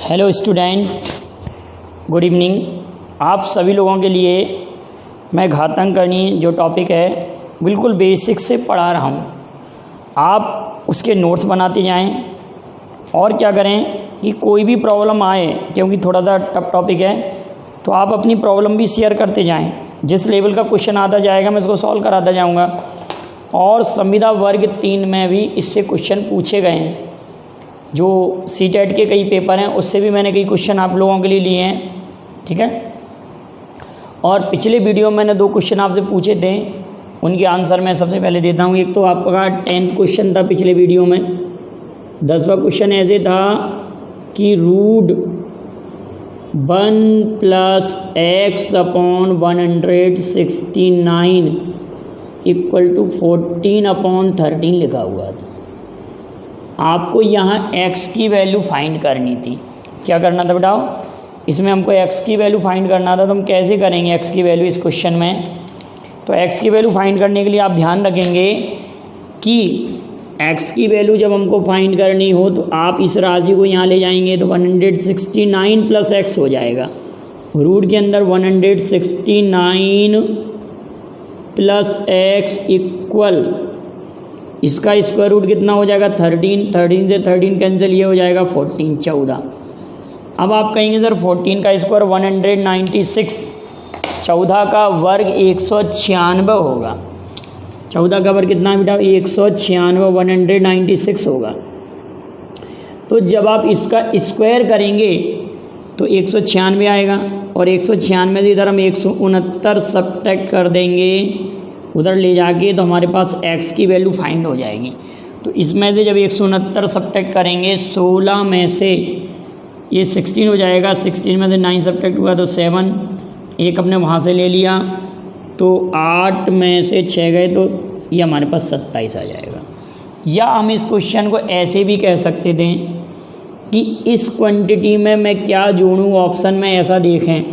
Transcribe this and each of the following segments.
Hello student, good evening. आप सभी लोगों के लिए मैं घातांकनी जो टॉपिक है बिल्कुल बेसिक से पढ़ा रहा हूँ। आप उसके नोट्स बनाते जाएं और क्या करें कि कोई भी प्रॉब्लम आए, क्योंकि थोड़ा सा टफ टॉपिक है, तो आप अपनी प्रॉब्लम भी शेयर करते जाएं। जिस लेवल का क्वेश्चन आता जाएगा मैं उसको सॉल्व कराता जाऊँगा। और संविदा वर्ग 3 में भी इससे क्वेश्चन पूछे गए हैं। जो सीटेट के कई पेपर हैं उससे भी मैंने कई क्वेश्चन आप लोगों के लिए लिए हैं, ठीक है। और पिछले वीडियो में मैंने 2 क्वेश्चन आपसे पूछे थे, उनके आंसर मैं सबसे पहले देता हूँ। एक तो आपका 10th क्वेश्चन था पिछले वीडियो में। 10वां क्वेश्चन ऐसे था कि रूट 1 + x/169 = 14/13 लिखा हुआ था। आपको यहाँ x की वैल्यू फाइंड करनी थी। क्या करना था बेटाओ, इसमें हमको x की वैल्यू फाइंड करना था। तो हम कैसे करेंगे x की वैल्यू इस क्वेश्चन में? तो x की वैल्यू फाइंड करने के लिए आप ध्यान रखेंगे कि x की वैल्यू जब हमको फाइंड करनी हो तो आप इस राशि को यहाँ ले जाएंगे तो 169 + x हो जाएगा। रूट के अंदर 169 + x इक्वल, इसका स्क्वायर रूट कितना हो जाएगा 13 से 13 कैंसिल, ये हो जाएगा 14 14। अब आप कहेंगे सर 14 का स्क्वायर 196, 14 का वर्ग 196 होगा। 14 का वर्ग कितना है बेटा 196, 196 होगा। तो जब आप इसका स्क्वायर करेंगे तो 196 आएगा और 196 से इधर हम 169 सब्ट्रैक्ट कर देंगे उधर ले जाके, तो हमारे पास x की वैल्यू फाइंड हो जाएगी। तो इसमें से जब 169 सब्ट्रैक्ट करेंगे 16 में से ये 16 हो जाएगा, 16 में से 9 सब्ट्रैक्ट हुआ तो 7, एक अपने वहाँ से ले लिया तो 8 में से 6 गए तो ये हमारे पास 27 आ जाएगा। या हम इस क्वेश्चन को ऐसे भी कह सकते थे कि इस क्वांटिटी में मैं क्या जोड़ूँ, ऑप्शन में ऐसा देखें।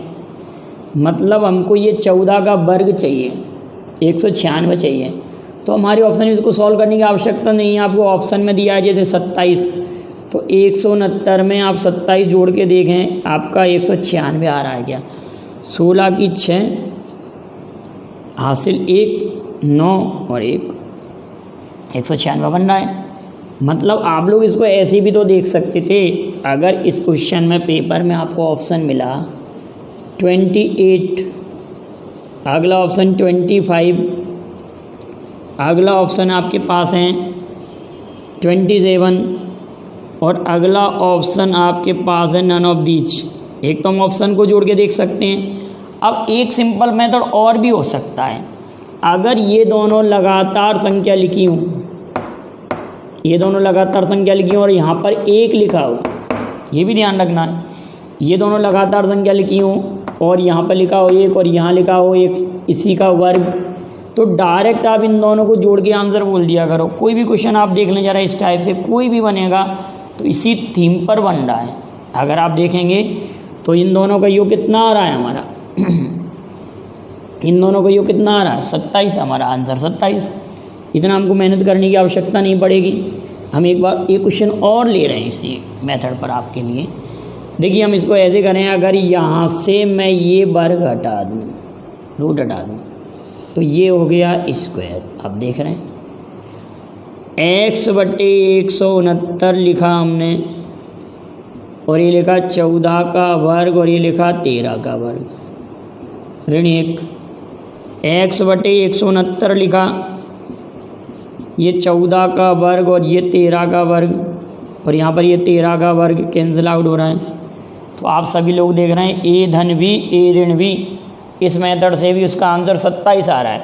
मतलब हमको ये 14 का वर्ग चाहिए, 196 चाहिए, तो हमारे ऑप्शन में इसको सॉल्व करने की आवश्यकता नहीं है। आपको ऑप्शन में दिया है जैसे 27, तो 169 में आप 27 जोड़ के देखें, आपका 196 आ रहा है क्या। 16 की 6 हासिल 1, 9 और 1, 196 बन रहा है। मतलब आप लोग इसको ऐसे भी तो देख सकते थे। अगर इस क्वेश्चन में पेपर में आपको ऑप्शन मिला 28, अगला ऑप्शन 25, अगला ऑप्शन आपके पास है 27 और अगला ऑप्शन आपके पास है नन ऑफ दीज। एक तो हम ऑप्शन को जोड़ के देख सकते हैं। अब एक सिंपल मेथड और भी हो सकता है। अगर ये दोनों लगातार संख्या लिखी हूँ, ये दोनों लगातार संख्या लिखी हूँ और यहाँ पर 1 लिखा हो, ये भी ध्यान रखना है। ये दोनों लगातार संख्या लिखी हूँ और यहाँ पर लिखा हो 1 और यहाँ लिखा हो 1, इसी का वर्ग, तो डायरेक्ट आप इन दोनों को जोड़ के आंसर बोल दिया करो। कोई भी क्वेश्चन आप देख लें जरा, इस टाइप से कोई भी बनेगा तो इसी थीम पर बन रहा है। अगर आप देखेंगे तो इन दोनों का योग कितना आ रहा है हमारा इन दोनों का योग कितना आ रहा है 27, हमारा आंसर 27। इतना हमको मेहनत करने की आवश्यकता नहीं पड़ेगी। हम एक बार एक क्वेश्चन और ले रहे हैं इसी मेथड पर आपके लिए। देखिए हम इसको ऐसे करें, अगर यहाँ से मैं ये वर्ग हटा दूँ, रूट हटा दूँ, तो ये हो गया स्क्वायर। आप देख रहे हैं x/169 लिखा हमने और ये लिखा 14 का वर्ग और ये लिखा 13 का वर्ग, ऋण 1। x/169 लिखा, ये 14 का वर्ग और ये 13 का वर्ग, और यहाँ पर ये 13 का वर्ग कैंसिल आउट हो रहा है। तो आप सभी लोग देख रहे हैं a धन भी a ऋण भी, इस मेथड से भी उसका आंसर 27 आ रहा है।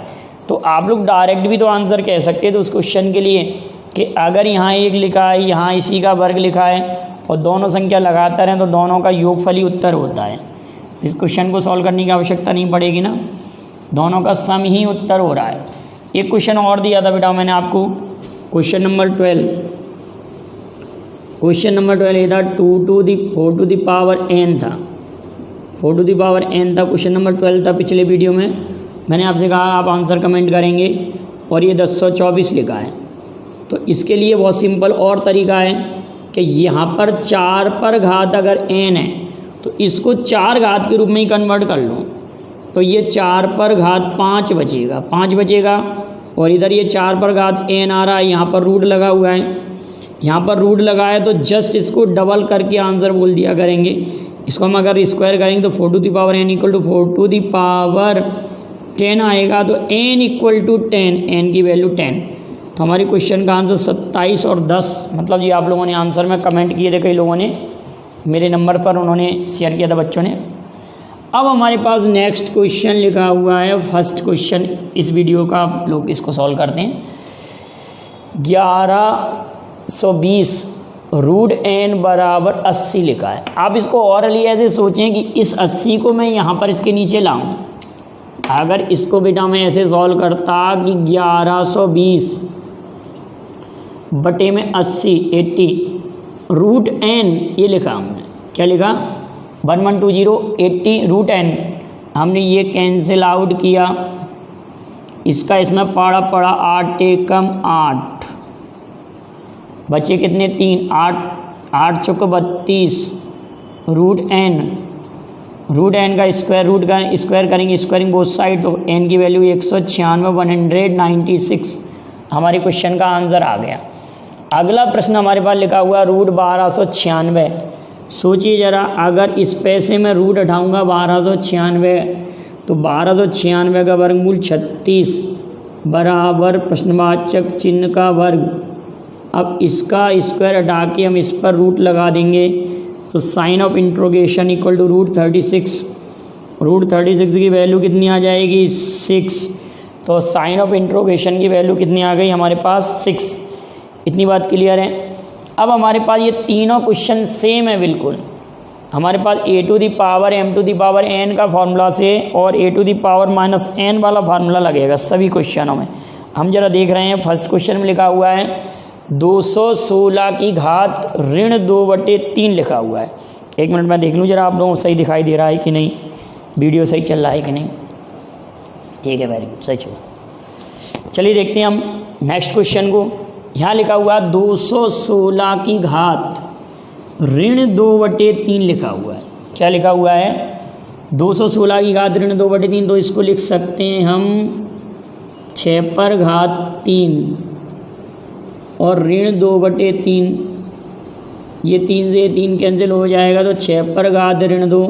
तो आप लोग डायरेक्ट भी तो आंसर कह सकते हैं तो उस क्वेश्चन के लिए कि अगर यहाँ 1 लिखा है, यहाँ इसी का वर्ग लिखा है और दोनों संख्या लगातार हैं तो दोनों का योगफल ही उत्तर होता है। इस क्वेश्चन को सॉल्व करने की आवश्यकता नहीं पड़ेगी ना, दोनों का सम ही उत्तर हो रहा है। एक क्वेश्चन और दिया था बेटा मैंने आपको, क्वेश्चन नंबर 12। क्वेश्चन नंबर 12 ये था 2 to the 4 to the power n था, 4 to the power n था। क्वेश्चन नंबर 12 था पिछले वीडियो में। मैंने आपसे कहा आप आंसर कमेंट करेंगे और ये 1024 लिखा है। तो इसके लिए बहुत सिंपल और तरीका है कि यहाँ पर 4 पर घात अगर n है तो इसको 4 घात के रूप में ही कन्वर्ट कर लो, तो ये 4 पर घात 5 बचेगा, 5 बचेगा। और इधर ये 4 पर घात n आ रहा है, यहाँ पर रूट लगा हुआ है, यहाँ पर रूट लगा है तो जस्ट इसको डबल करके आंसर बोल दिया करेंगे। इसको हम अगर स्क्वायर करेंगे तो 4 to the power n equal to 4 to the power 10 आएगा, तो n इक्वल टू 10, n की वैल्यू 10। तो हमारे क्वेश्चन का आंसर 27 और 10, मतलब ये आप लोगों ने आंसर में कमेंट किए थे, कई लोगों ने मेरे नंबर पर उन्होंने शेयर किया था बच्चों ने। अब हमारे पास नेक्स्ट क्वेश्चन लिखा हुआ है, फर्स्ट क्वेश्चन इस वीडियो का, आप लोग इसको सॉल्व करते हैं। 1120 रूट n बराबर 80 लिखा है। आप इसको औरली ऐसे सोचें कि इस 80 को मैं यहाँ पर इसके नीचे लाऊं। अगर इसको बेटा मैं ऐसे सॉल्व करता कि 1120 बटे में 80 रूट n, ये लिखा हमने, क्या लिखा 1120 80 रूट n, हमने ये कैंसिल आउट किया, इसका इसमें पड़ा 8 एकम 8, बचे कितने 3, 8 चौको 32 रूट n का स्क्वायर करेंगे, स्क्वायरिंग बोथ साइड, तो n की वैल्यू 196 हमारे क्वेश्चन का आंसर आ गया। अगला प्रश्न हमारे पास लिखा हुआ रूट 1296। सोचिए ज़रा, अगर इस पैसे में रूट उठाऊँगा 1296, तो 1296 का वर्गमूल 36 बराबर प्रश्नवाचक चिन्ह का वर्ग। अब इसका स्क्वायर हटा के हम इस पर रूट लगा देंगे, तो sign of interrogation equal to root 36 की वैल्यू कितनी आ जाएगी 6। तो साइन ऑफ इंट्रोगेशन की वैल्यू कितनी आ गई हमारे पास 6। इतनी बात क्लियर है। अब हमारे पास ये तीनों क्वेश्चन सेम है बिल्कुल। हमारे पास a to the power m to the power n का फार्मूला से और a to the power minus n वाला फार्मूला लगेगा सभी क्वेश्चनों में। हम जरा देख रहे हैं, फर्स्ट क्वेश्चन में लिखा हुआ है 216 की घात ऋण 2/3 लिखा हुआ है। एक मिनट में देख लूँ जरा आप लोगों को सही दिखाई दे रहा है कि नहीं, वीडियो सही चल रहा है कि नहीं। ठीक है, वेरी गुड, सही चलो। चलिए देखते हैं हम नेक्स्ट क्वेश्चन को। यहाँ लिखा हुआ 216 की घात ऋण 2/3 लिखा हुआ है। क्या लिखा हुआ है 216 की घात ऋण 2/3, तो इसको लिख सकते हैं हम 6 पर घात 3 और ऋण 2/3, ये 3 से 3 कैंसिल हो जाएगा, तो 6 पर घात ऋण 2,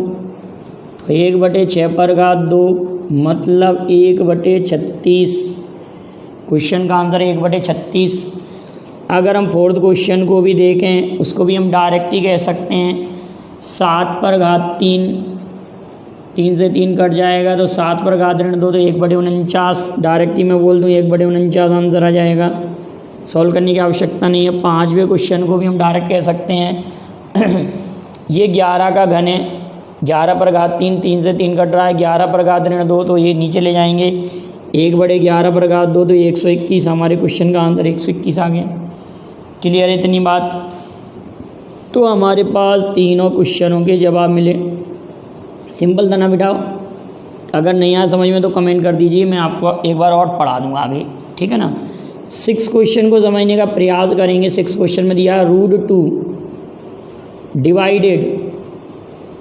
तो 1/6 पर घात 2 मतलब 1/36। क्वेश्चन का आंसर 1/36। अगर हम फोर्थ क्वेश्चन को भी देखें, उसको भी हम डायरेक्ट ही कह सकते हैं 7 पर घात 3, 3 से 3 कट जाएगा, तो 7 पर घात ऋण 2, तो 1/49। डायरेक्ट ही मैं बोल दूँ 1/49 आंसर आ जाएगा, सॉल्व करने की आवश्यकता नहीं है। पांचवें क्वेश्चन को भी हम डायरेक्ट कह सकते हैं ये 11 का घन है, 11 पर घात 3, 3 से 3 कट रहा है, 11 पर घात ऋण 2, तो ये नीचे ले जाएंगे, 1/11 पर घात 2, तो 121। हमारे क्वेश्चन का आंसर 121 आ गया। क्लियर है इतनी बात। तो हमारे पास तीनों क्वेश्चनों के जवाब मिले। सिंपल था ना बेटाओ। अगर नहीं आया समझ में तो कमेंट कर दीजिए, मैं आपको एक बार और पढ़ा दूँगा आगे, ठीक है ना। 6 क्वेश्चन को समझने का प्रयास करेंगे। 6 क्वेश्चन में दिया रूट 2 डिवाइडेड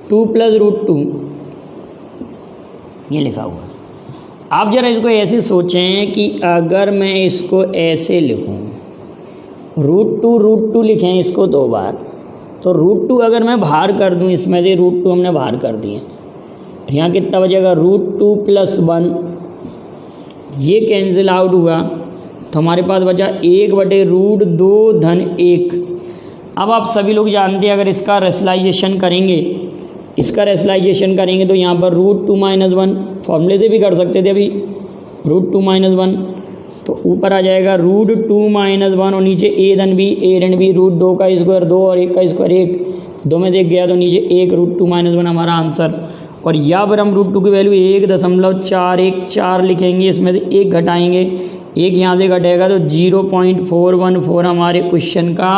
2 प्लस रूट 2, ये लिखा हुआ। आप जरा इसको ऐसे सोचें कि अगर मैं इसको ऐसे लिखूं, रूट टू लिखें इसको 2 बार, तो रूट 2 अगर मैं बाहर कर दूं, इसमें से रूट 2 हमने बाहर कर दिए, यहाँ कितना बचेगा रूट 2 प्लस 1, ये कैंसिल आउट हुआ, तो हमारे पास बचा 1/√2 धन 1। अब आप सभी लोग जानते हैं अगर इसका रेशनलाइजेशन करेंगे तो यहाँ पर रूट 2 - 1 फॉर्मूले से भी कर सकते थे अभी, रूट 2 - 1, तो ऊपर आ जाएगा रूट 2 - 1 और नीचे a धन b, a ऋण b, रूट 2 का स्क्वायर 2 और 1 का स्क्वायर 1, 2 में से 1 गया तो नीचे 1, रूट 2 - 1 हमारा आंसर। और यहाँ पर हम रूट 2 की वैल्यू 1.414 लिखेंगे, इसमें से 1 घटाएंगे, 1 यहाँ से घटेगा तो 0.414 हमारे क्वेश्चन का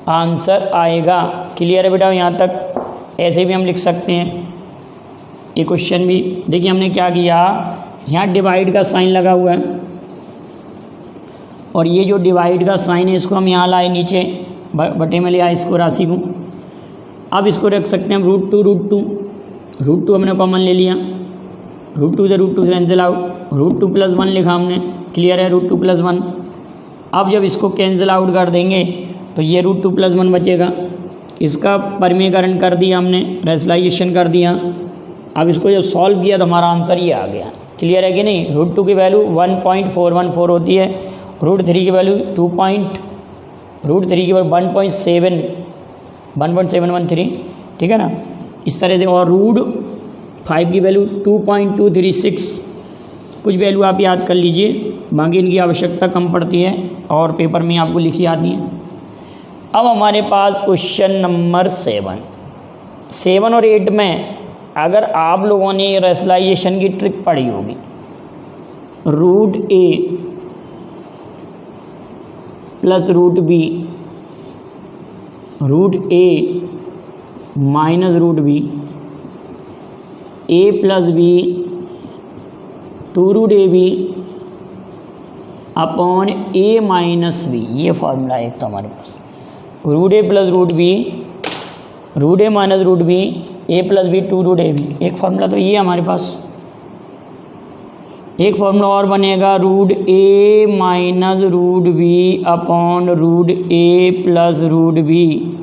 आंसर आएगा। क्लियर है बेटा, यहाँ तक ऐसे भी हम लिख सकते हैं ये क्वेश्चन भी। देखिए हमने क्या किया, यहाँ डिवाइड का साइन लगा हुआ है और ये जो डिवाइड का साइन है इसको हम यहाँ लाए नीचे, बटे में लिया इसको राशि को। अब इसको रख सकते हैं हम रूट टू हमने कॉमन ले लिया, रूट टू से cancel out, root two plus 1 लिखा हमने, क्लियर है, रूट टू प्लस 1। अब जब इसको कैंसिल आउट कर देंगे तो ये रूट टू प्लस 1 बचेगा, इसका परिमीकरण कर दिया हमने, रेशनलाइजेशन कर दिया। अब इसको जब सॉल्व किया तो हमारा आंसर ये आ गया, क्लियर है कि नहीं। रूट टू की वैल्यू 1.414 होती है, रूट थ्री की वैल्यू 1.713, ठीक है ना, इस तरह से। और रूट 5 की वैल्यू 2.236, कुछ वैल्यू आप याद कर लीजिए, बाकी इनकी आवश्यकता कम पड़ती है और पेपर में आपको लिखी आती है। अब हमारे पास क्वेश्चन नंबर 7 और 8 में अगर आप लोगों ने रेशनलाइजेशन की ट्रिक पढ़ी होगी, root A plus root B, root A minus root B, A plus B 2 root A B upon A minus B, ये फॉर्मूला एक तो हमारे पास। Root A plus root B, root A minus root B, A plus B 2 root A B, एक formula तो ये हमारे पास। एक फार्मूला और बनेगा, root A minus root B upon root A plus root B.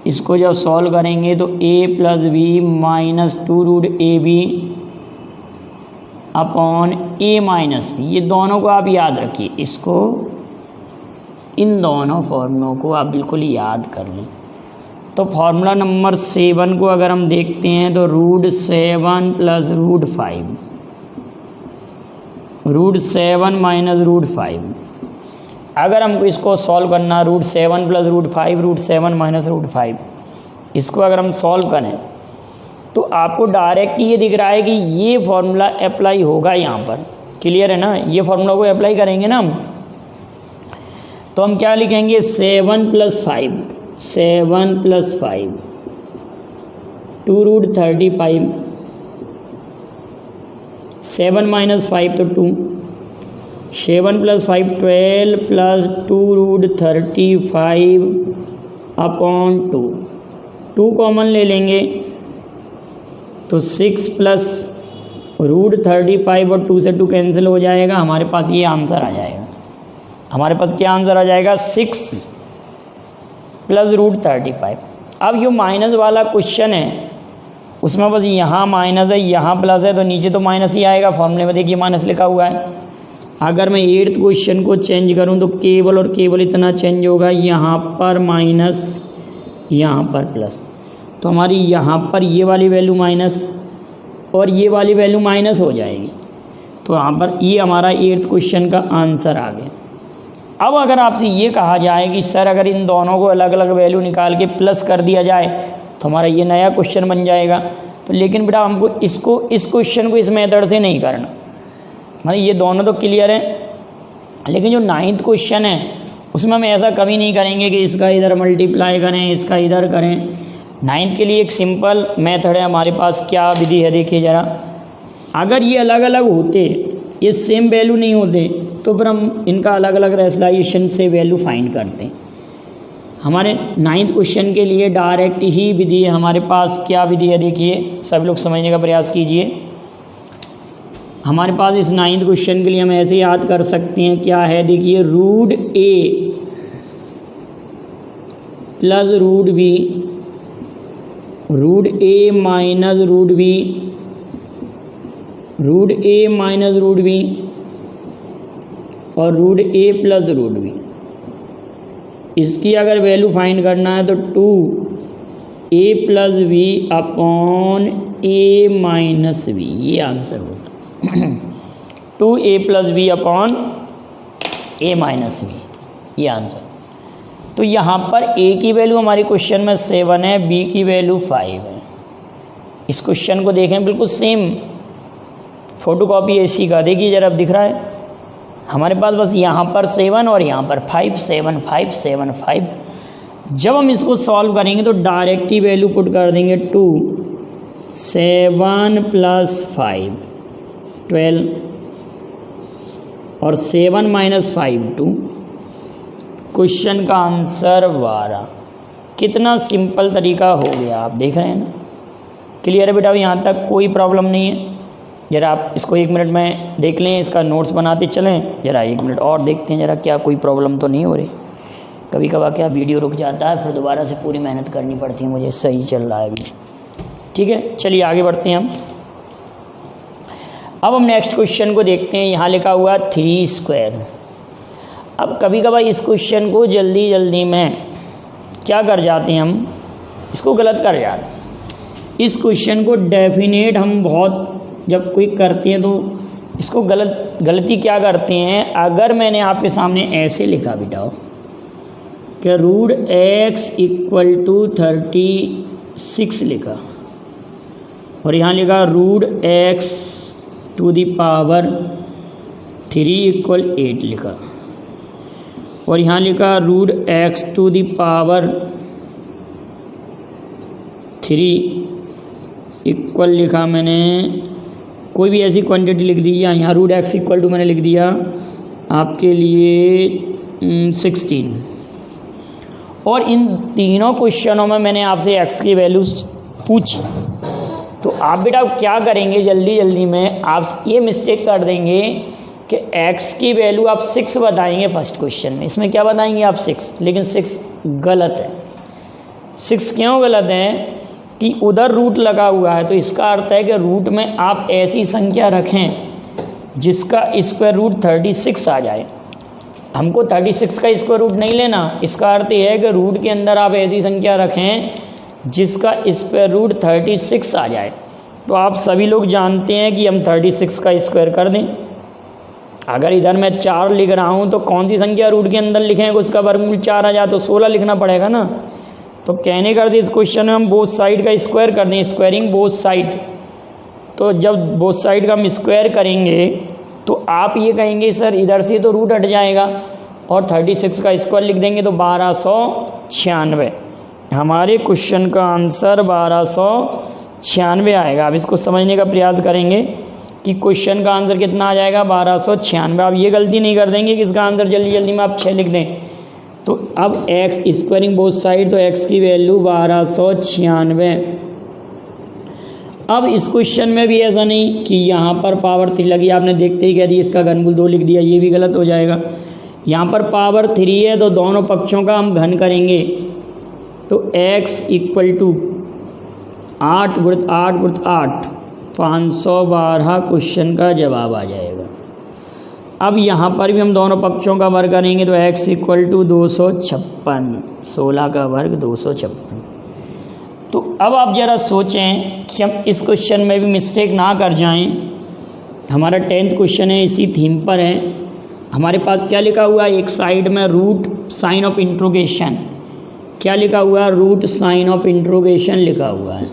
इसको जब सॉल्व करेंगे तो A plus B minus 2 root A B upon A minus B. ये दोनों को आप याद रखिए, इसको, इन दोनों फॉर्मूलों को आप बिल्कुल याद कर लें। तो फार्मूला नंबर 7 को अगर हम देखते हैं तो root 7 plus root 5, root 7 minus root 5। अगर हमको इसको सॉल्व करना, root 7 plus root 5, root 7 minus root 5, इसको अगर हम सॉल्व करें तो आपको डायरेक्ट ये दिख रहा है कि ये फॉर्मूला अप्लाई होगा यहाँ पर, क्लियर है ना। ये फॉर्मूला को अप्लाई करेंगे ना हम, तो हम क्या लिखेंगे, 7 प्लस 5, 2 रूट 35, 7 माइनस 5 तो 2, 7 plus 5 12 plus 2 root 35 upon 2 common ले लेंगे तो 6 प्लस रूट 35 और 2 से 2 कैंसिल हो जाएगा, हमारे पास ये आंसर आ जाएगा। हमारे पास क्या आंसर आ जाएगा, 6 प्लस रूट 35। अब जो माइनस वाला क्वेश्चन है उसमें बस यहाँ माइनस है, यहाँ प्लस है, तो नीचे तो माइनस ही आएगा। फॉर्मूले में देखिए माइनस लिखा हुआ है। अगर मैं 8th क्वेश्चन को चेंज करूँ तो केवल और केवल इतना चेंज होगा, यहाँ पर माइनस, यहाँ पर प्लस। तो हमारी यहाँ पर ये वाली वैल्यू माइनस और ये वाली वैल्यू माइनस हो जाएगी। तो यहाँ पर ये हमारा 8th क्वेश्चन का आंसर आ गया। अब अगर आपसे ये कहा जाए कि सर अगर इन दोनों को अलग अलग वैल्यू निकाल के प्लस कर दिया जाए तो हमारा ये नया क्वेश्चन बन जाएगा। तो लेकिन बेटा हमको इसको, इस क्वेश्चन को इस मेथड से नहीं करना, मतलब ये दोनों तो क्लियर है, लेकिन जो 9th क्वेश्चन है उसमें हम ऐसा कभी नहीं करेंगे कि इसका इधर मल्टीप्लाई करें, इसका इधर करें। 9th के लिए एक सिंपल मेथड है हमारे पास। क्या विधि है देखिए ज़रा, अगर ये अलग अलग होते, ये सेम वैल्यू नहीं होते, तो फिर हम इनका अलग अलग रेशनलाइजेशन से वैल्यू फाइंड करते हैं। हमारे 9th क्वेश्चन के लिए डायरेक्ट ही विधि है हमारे पास। क्या विधि है देखिए, सब लोग समझने का प्रयास कीजिए। हमारे पास इस 9th क्वेश्चन के लिए हम ऐसे याद कर सकते हैं, क्या है देखिए, root A plus root B, root A minus root B, root A minus root B और root A plus root B. इसकी अगर वैल्यू फाइंड करना है तो 2a plus B upon A minus B, ये आंसर होता। 2a plus B upon A minus B, ये answer. तो यहाँ पर a की वैल्यू हमारे क्वेश्चन में 7 है, b की वैल्यू 5 है। इस क्वेश्चन को देखें, बिल्कुल सेम फोटोकॉपी ऐसी का, देखिए जरा अब दिख रहा है हमारे पास, बस यहाँ पर 7 और यहाँ पर 5, 7 5 7 5। जब हम इसको सॉल्व करेंगे तो डायरेक्ट ही वैल्यू पुट कर देंगे, 2 7 प्लस 5 12 और 7 माइनस 5 2, क्वेश्चन का आंसर 12। कितना सिंपल तरीका हो गया, आप देख रहे हैं ना। क्लियर है बेटा, यहाँ तक कोई प्रॉब्लम नहीं है। जरा आप इसको 1 मिनट में देख लें, इसका नोट्स बनाते चलें। जरा 1 मिनट और देखते हैं जरा क्या कोई प्रॉब्लम तो नहीं हो रही। कभी कभार क्या वीडियो रुक जाता है, फिर दोबारा से पूरी मेहनत करनी पड़ती है मुझे। सही चल रहा है अभी, ठीक है। चलिए आगे बढ़ते हैं हम। अब हम नेक्स्ट क्वेश्चन को देखते हैं। यहाँ लिखा हुआ 3 स्क्वायर। अब कभी कभार इस क्वेश्चन को जल्दी जल्दी में क्या कर जाते हैं, हम इसको गलत कर जाते हैं। इस क्वेश्चन को डेफिनेट हम बहुत जब कोई करते हैं तो इसको गलती क्या करते हैं। अगर मैंने आपके सामने ऐसे लिखा बेटा कि रूट x = 36 लिखा, और यहाँ लिखा root x to the power 3 = 8 लिखा, और यहाँ लिखा root x to the power 3 equal लिखा मैंने, कोई भी ऐसी क्वांटिटी लिख दी। यहाँ रूट x = मैंने लिख दिया आपके लिए 16। और इन तीनों क्वेश्चनों में मैंने आपसे x की वैल्यू पूछी, तो आप बेटा क्या करेंगे, जल्दी जल्दी में आप ये मिस्टेक कर देंगे कि x की वैल्यू आप 6 बताएंगे फर्स्ट क्वेश्चन में। इसमें क्या बताएंगे आप 6, लेकिन 6 गलत है। 6 क्यों गलत है कि उधर रूट लगा हुआ है, तो इसका अर्थ है कि रूट में आप ऐसी संख्या रखें जिसका स्क्वायर रूट 36 आ जाए। हमको 36 का स्क्वायर रूट नहीं लेना। इसका अर्थ यह है कि रूट के अंदर आप ऐसी संख्या रखें जिसका स्क्वायर रूट 36 आ जाए। तो आप सभी लोग जानते हैं कि हम 36 का स्क्वायर कर दें। अगर इधर मैं 4 लिख रहा हूँ तो कौन सी संख्या रूट के अंदर लिखें उसका वर्गमूल 4 आ जाए, तो 16 लिखना पड़ेगा ना। तो कहने कर दे इस क्वेश्चन में हम बोथ साइड का स्क्वायर कर दें, स्क्वायरिंग बोथ साइड। तो जब बोथ साइड का हम स्क्वायर करेंगे तो आप ये कहेंगे सर इधर से तो रूट हट जाएगा, और 36 का स्क्वायर लिख देंगे तो 1296। हमारे क्वेश्चन का आंसर 1296 आएगा। अब इसको समझने का प्रयास करेंगे कि क्वेश्चन का आंसर कितना आ जाएगा, 1296। आप ये गलती नहीं कर देंगे कि इसका आंसर जल्दी जल्दी में आप 6 लिख दें। तो अब x स्क्वायरिंग बोथ साइड, तो x की वैल्यू 1296। अब इस क्वेश्चन में भी ऐसा नहीं कि यहाँ पर पावर 3 लगी, आपने देखते ही कह दिया इसका घनमूल 2 लिख दिया, ये भी गलत हो जाएगा। यहाँ पर पावर 3 है तो दोनों पक्षों का हम घन करेंगे, तो x = 8 × 8 × 8 512 क्वेश्चन का जवाब आ जाएगा। अब यहाँ पर भी हम दोनों पक्षों का वर्ग करेंगे, तो x = 256, 16 का वर्ग 256। तो अब आप ज़रा सोचें कि हम इस क्वेश्चन में भी मिस्टेक ना कर जाएं। हमारा 10th क्वेश्चन है, इसी थीम पर है। हमारे पास क्या लिखा हुआ है, एक साइड में रूट साइन ऑफ इंट्रोगेशन, क्या लिखा हुआ है, रूट साइन ऑफ इंट्रोगेशन लिखा हुआ है,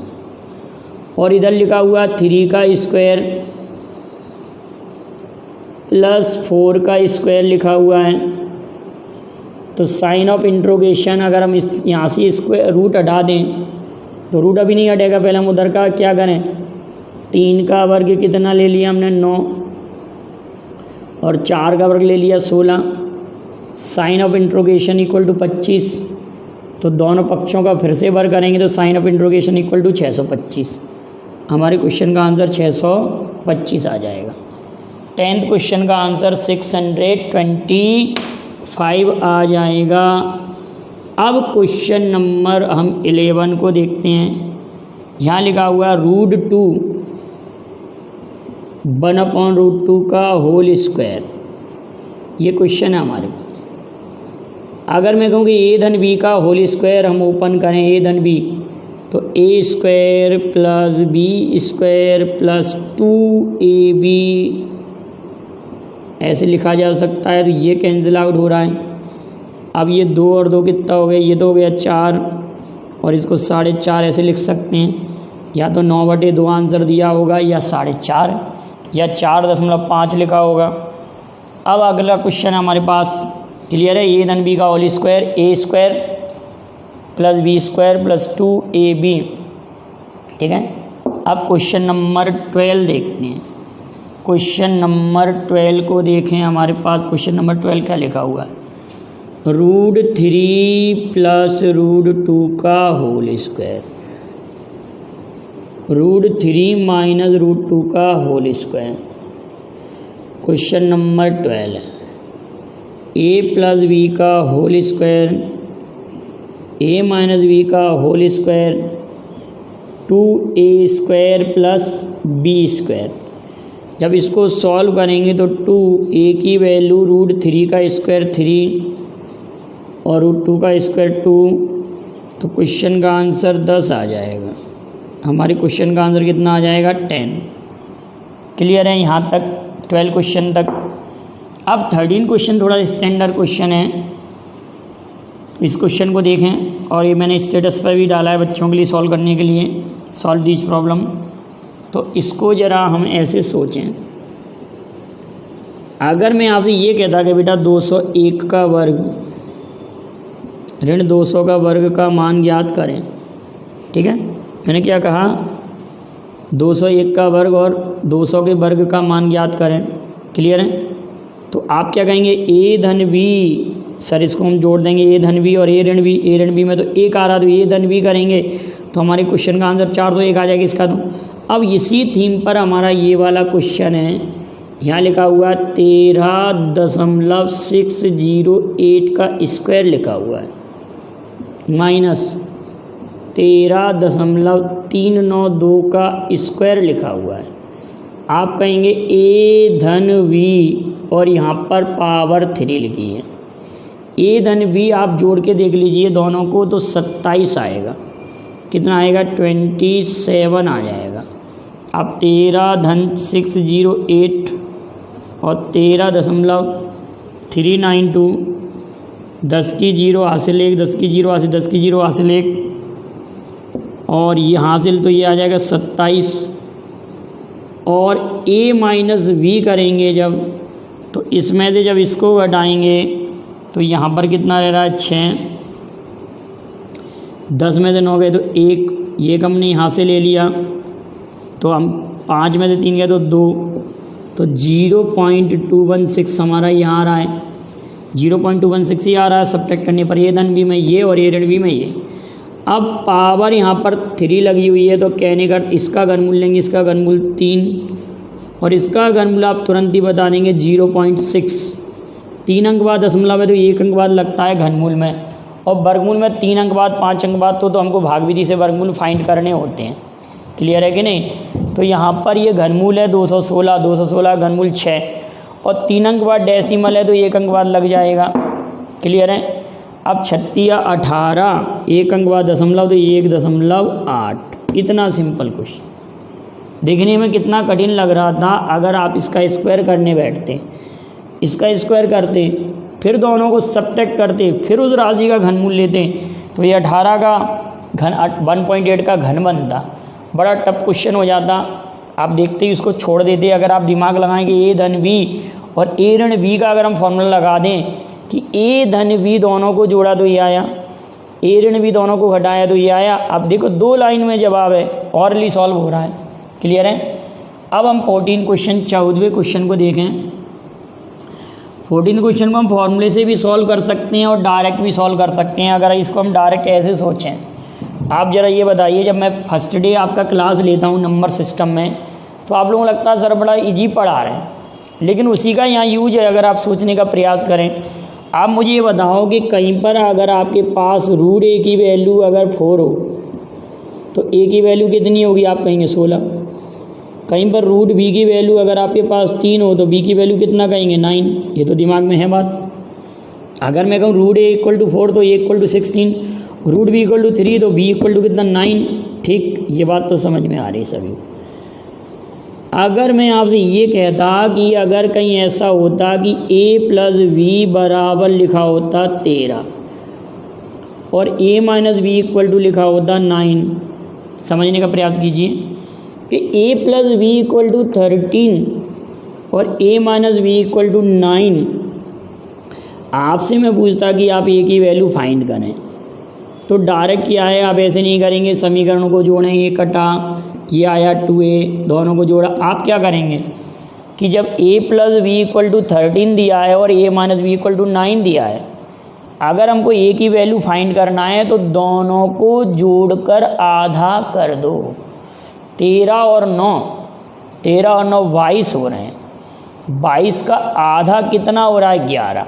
और इधर लिखा हुआ 3 का स्क्वायर प्लस 4 का स्क्वायर लिखा हुआ है। तो साइन ऑफ इंट्रोगेशन अगर हम इस यहाँ से स्क्वायर रूट हटा दें तो रूट अभी नहीं हटेगा, पहले हम उधर का क्या करें, 3 का वर्ग कितना ले लिया हमने 9, और 4 का वर्ग ले लिया 16। साइन ऑफ इंट्रोगेशन = 25, तो दोनों पक्षों का फिर से वर्ग करेंगे, तो साइन ऑफ इंट्रोगेशन = 625। हमारे क्वेश्चन का आंसर 625 आ जाएगा। 10th क्वेश्चन का आंसर 625 आ जाएगा। अब क्वेश्चन नंबर हम 11 को देखते हैं। यहाँ लिखा हुआ √2 1/√2 का होल स्क्वायर, ये क्वेश्चन है हमारे पास। अगर मैं कहूँ कि a धन b का होल स्क्वायर हम ओपन करें, a धन b, तो a² + b² + 2ab ऐसे लिखा जा सकता है। तो ये कैंसिल आउट हो रहा है। अब ये 2 और 2 कितना हो गया, ये तो हो गया 4, और इसको 4.5 ऐसे लिख सकते हैं। या तो 9/2 आंसर दिया होगा, या 4.5, या 4.5 लिखा होगा। अब अगला क्वेश्चन हमारे पास क्लियर है, a धन b का whole square, a² + b² + 2ab। ठीक है। अब क्वेश्चन नंबर 12 देखते हैं। क्वेश्चन नंबर 12 को देखें, हमारे पास क्वेश्चन नंबर 12 क्या लिखा हुआ है, √3 + √2 का होल स्क्वायर, √3 - √2 का होल स्क्वायर। क्वेश्चन नंबर 12 है a + b का होल स्क्वायर, a - b का होल स्क्वायर, 2a² + b²। जब इसको सॉल्व करेंगे तो 2a की वैल्यू √3 का स्क्वायर 3 और √2 का स्क्वायर 2, तो क्वेश्चन का आंसर 10 आ जाएगा। हमारे क्वेश्चन का आंसर कितना आ जाएगा? 10। क्लियर है यहाँ तक 12 क्वेश्चन तक। अब 13 क्वेश्चन थोड़ा स्टैंडर्ड क्वेश्चन है, इस क्वेश्चन को देखें और ये मैंने स्टेटस पर भी डाला है बच्चों के लिए सॉल्व करने के लिए, सॉल्व दिस प्रॉब्लम। तो इसको ज़रा हम ऐसे सोचें, अगर मैं आपसे ये कहता कि बेटा 201 का वर्ग ऋण 200 का वर्ग का मान ज्ञात करें, ठीक है, मैंने क्या कहा? 201 का वर्ग और 200 के वर्ग का मान ज्ञात करें। क्लियर है? तो आप क्या कहेंगे? a धन b, सर इसको हम जोड़ देंगे a धन b और a ऋण b, a ऋण b में तो 1 आ रहा तो a धन b करेंगे तो हमारे क्वेश्चन का आंसर 401 आ जाएगा इसका। तो अब इसी थीम पर हमारा ये वाला क्वेश्चन है, यहाँ लिखा हुआ 13.608 का स्क्वायर लिखा हुआ है माइनस 13.392 का स्क्वायर लिखा हुआ है। आप कहेंगे a धन v और यहाँ पर पावर 3 लिखी है। a धन b आप जोड़ के देख लीजिए दोनों को तो 27 आएगा। कितना आएगा? 27 आ जाएगा। अब 13.608 और 13.392, 10 की 0 हासिल 1, 10 की 0 हासिल, 10 की 0 हासिल 1 और ये हासिल तो ये आ जाएगा 27। और a माइनस v करेंगे जब, तो इसमें से जब इसको घटाएंगे तो यहाँ पर कितना रह रहा है? 6। 10 में से 9 गए तो 1, ये कम नहीं यहाँ से ले लिया तो हम 5 में से 3 गए तो 2, तो 0.216 हमारा यहाँ आ रहा है, 0.216 ही आ रहा है सब्ट्रैक्ट करने पर। ये धन b में ये और ये ऋण b में ये। अब पावर यहाँ पर 3 लगी हुई है तो कहने का इसका घनमूल लेंगे, इसका घनमूल 3 और इसका घनमूल आप तुरंत ही बता देंगे 0.6। 3 अंक बाद दशमलव है तो 1 अंक बाद लगता है घनमूल में, और वर्गमूल में 3 अंक बाद 5 अंक बाद तो हमको भागविधि से वर्गमूल फाइंड करने होते हैं। क्लियर है कि नहीं? तो यहाँ पर ये घनमूल है 216, 216 घनमूल 6 और 3 अंक बाद डेसिमल है तो 1 अंक बाद लग जाएगा। क्लियर है? अब 36 या 18, 1 अंक बाद दशमलव तो 1.8। इतना सिंपल क्वेश्चन देखने में कितना कठिन लग रहा था। अगर आप इसका स्क्वायर करने बैठते, इसका स्क्वायर करते, फिर दोनों को सब्ट्रैक्ट करते, फिर उस राशि का घनमूल लेते तो ये 18 का घन 1.8 का घन बनता। बड़ा टफ क्वेश्चन हो जाता। आप देखते ही उसको छोड़ देते। अगर आप दिमाग लगाएंगे a धन b और a ऋण b का अगर हम फॉर्मूला लगा दें कि a धन b दोनों को जोड़ा तो ये आया, a ऋण b दोनों को घटाया तो ये आया। अब देखो 2 लाइन में जवाब है, ऑरली सॉल्व हो रहा है। क्लियर है? अब हम 14 क्वेश्चन 14वें क्वेश्चन को देखें। 14 क्वेश्चन को हम फॉर्मूले से भी सॉल्व कर सकते हैं और डायरेक्ट भी सॉल्व कर सकते हैं। अगर इसको हम डायरेक्ट ऐसे सोचें, आप ज़रा ये बताइए, जब मैं फर्स्ट डे आपका क्लास लेता हूँ नंबर सिस्टम में तो आप लोगों को लगता है सर बड़ा इजी पढ़ा रहे हैं, लेकिन उसी का यहाँ यूज है। अगर आप सोचने का प्रयास करें, आप मुझे ये बताओ कि कहीं पर अगर आपके पास √a की वैल्यू अगर 4 हो तो a की वैल्यू कितनी होगी? आप कहेंगे 16। कहीं पर √b की वैल्यू अगर आपके पास 3 हो तो b की वैल्यू कितना कहेंगे? 9। ये तो दिमाग में है बात। अगर मैं कहूँ √a = 4 तो a = 16, √b = 3 तो b = कितना? 9। ठीक, ये बात तो समझ में आ रही सभी। अगर मैं आपसे ये कहता कि अगर कहीं ऐसा होता कि a + v बराबर लिखा होता 13 और a - b = लिखा होता 9, समझने का प्रयास कीजिए कि a + b = 13 और a - b = 9। आपसे मैं पूछता कि आप a की वैल्यू फाइंड करें तो डायरेक्ट क्या है, आप ऐसे नहीं करेंगे, समीकरणों को जोड़ें, ये कटा, ये आया 2a, दोनों को जोड़ा। आप क्या करेंगे कि जब a + b = 13 दिया है और a - b = 9 दिया है, अगर हमको ए की वैल्यू फाइंड करना है तो दोनों को जोड़कर आधा कर दो। 13 और 9 22 हो रहे हैं। 22 का आधा कितना हो रहा है? 11।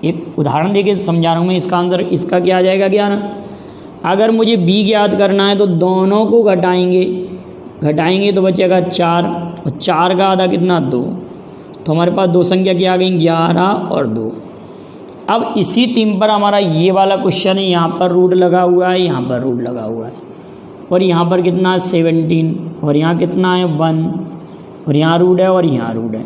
एक उदाहरण देके समझा रहा हूँ मैं। इसका आंसर इसका क्या आ जाएगा? 11। अगर मुझे बी ज्ञात करना है तो दोनों को घटाएंगे तो बचेगा 4, और 4 का आधा कितना? 2। तो हमारे पास दो संख्या क्या आ गई? 11 और 2। अब इसी थीम पर हमारा ये वाला क्वेश्चन है। यहाँ पर रूट लगा हुआ है, यहाँ पर रूट लगा हुआ है, और यहाँ पर कितना है? 17, और यहाँ कितना है? 1, और यहाँ रूट है और यहाँ रूट है।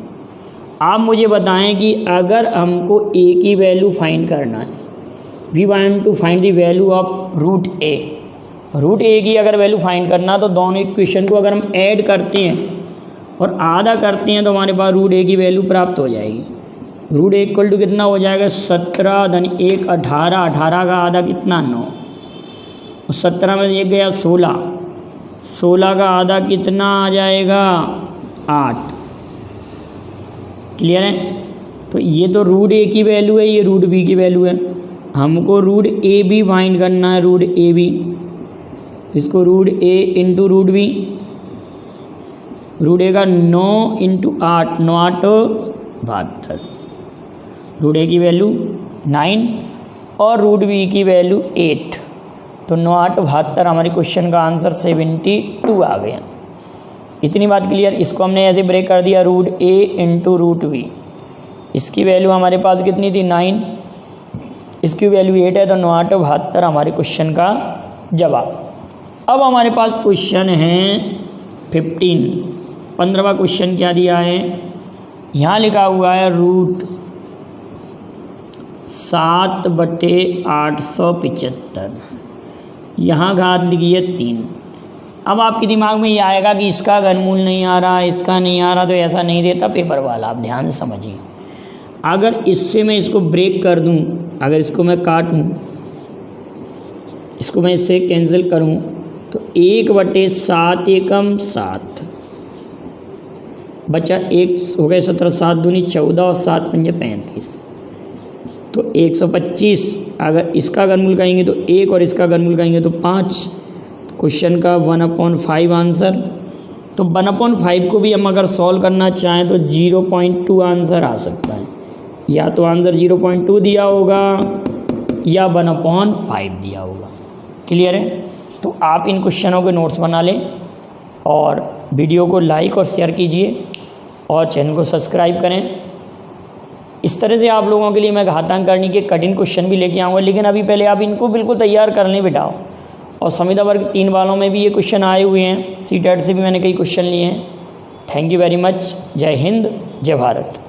आप मुझे बताएं कि अगर हमको ए की वैल्यू फाइंड करना है, we want to find the value of root A की अगर वैल्यू फाइंड करना, तो दोनों इक्वेशन को अगर हम ऐड करते हैं और आधा करते हैं तो हमारे पास रूट ए की वैल्यू प्राप्त हो जाएगी। रूट ए इक्वल टू कितना हो जाएगा? 17 धन 1 18, 18 का आधा कितना? 9, और 17 में 1 गया 16, 16 का आधा कितना आ जाएगा? 8। क्लियर है? तो ये तो रूट ए की वैल्यू है, ये रूट बी की वैल्यू है। हमको रूट ए बी फाइंड करना है, रूट ए बी। इसको रूट ए इंटू रूट बी, रूट ए का 9 इंटू 8, 9 8 72। रूट ए की वैल्यू 9 और रूट बी की वैल्यू 8, तो 9 8 72 हमारे क्वेश्चन का आंसर 72 आ गया। इतनी बात क्लियर। इसको हमने ऐसे ब्रेक कर दिया, रूट ए इंटू रूट बी। इसकी वैल्यू हमारे पास कितनी थी? 9, इसकी वैल्यू 8 है, तो 9 8 72 हमारे क्वेश्चन का जवाब। अब हमारे पास क्वेश्चन है 15वां क्वेश्चन क्या दिया है? यहाँ लिखा हुआ है रूट 7/875, यहाँ घात लिखी है 3। अब आपके दिमाग में ये आएगा कि इसका घनमूल नहीं आ रहा, इसका नहीं आ रहा, तो ऐसा नहीं देता पेपर वाला। आप ध्यान से समझिए। अगर इससे मैं इसको ब्रेक कर दूं, अगर इसको मैं काटूं, इसको मैं इससे कैंसिल करूं, तो 1/7 एकम 7 बचा। 1 हो गए 17, 7 दूनी 14 और 7 पंजे 35, तो 125। अगर इसका घनमूल कहेंगे तो 1 और इसका घनमूल कहेंगे तो 5। क्वेश्चन का 1/5 आंसर। तो 1/5 को भी हम अगर सॉल्व करना चाहें तो 0.2 आंसर आ सकता है। या तो आंसर 0.2 दिया होगा या 1/5 दिया होगा। क्लियर है? तो आप इन क्वेश्चनों के नोट्स बना लें और वीडियो को लाइक और शेयर कीजिए और चैनल को सब्सक्राइब करें। इस तरह से आप लोगों के लिए मैं घातांक करने के कठिन क्वेश्चन भी लेके आऊँगा, लेकिन अभी पहले आप इनको बिल्कुल तैयार कर लें बेटा। और संविदा वर्ग 3 वालों में भी ये क्वेश्चन आए हुए हैं, सीटेट से भी मैंने कई क्वेश्चन लिए हैं। Thank you very much. जय हिंद, जय भारत।